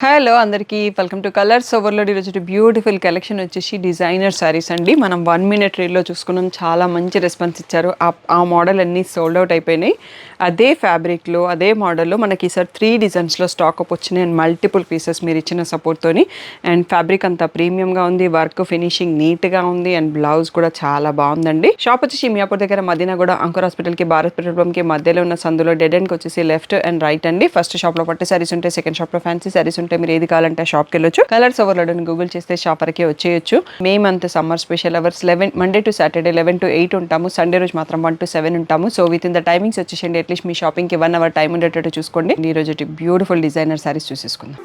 Hello అందరికీ welcome to colours overload. ఈరోజు beautiful collection వచ్చేసి డిజైనర్ శారీస్ అండి. మనం 1 మినిట్ రీల్లో చూసుకున్నాం, చాలా మంచి రెస్పాన్స్ ఇచ్చారు. ఆ మోడల్ అన్నీ సోల్డ్ అవుట్ అయిపోయినాయి. అదే ఫ్యాబ్రిక్లో అదే మోడల్లో మనకి ఈసారి 3 డిజైన్స్లో స్టాక్ అప్ వచ్చినాయి అండ్ మల్టిపుల్ పీసెస్ మీరు ఇచ్చిన సపోర్ట్తోని. అండ్ ఫ్యాబ్రిక్ అంతా ప్రీమియంగా ఉంది, వర్క్ ఫినిషింగ్ నీట్గా ఉంది అండ్ బ్లౌజ్ కూడా చాలా బాగుందండి. షాప్ వచ్చేసి మియాపూర్ దగ్గర మదీనా కూడా అంకుర్ హాస్పిటల్కి భారత్ పెట్రోల్ కి మధ్యలో ఉన్న సందులో డెడ్ ఎండ్కి వచ్చేసి లెఫ్ట్ అండ్ రైట్ అండి. ఫస్ట్ షాప్లో పట్టు శారీస్ ఉంటాయి, సెకండ్ షాప్లో ఫ్యాన్సీ శారీస్ ఉంటాయి. మీరు ఏది కావాలంటే షాప్కి వెళ్ళొచ్చు. కలర్స్ ఓవర్లోడ్ అని గూగుల్ చేస్తే షాప్ వరకే వచ్చేయచ్చు. మేమంతా summer special hours 11 Monday to Saturday 11 to 8 ఉంటాము. సండే రోజు మాత్రం 1 to 7 ఉంటాము. So with in the timings వచ్చేసండి. అట్లీస్ట్ మీ షాపింగ్కి 1 hour టైం ఉండేటట్టు చూసుకోండి. ఈ రోజు బ్యూటిఫుల్ డిజైనర్ శారీస్ చూసేసుకుందాం.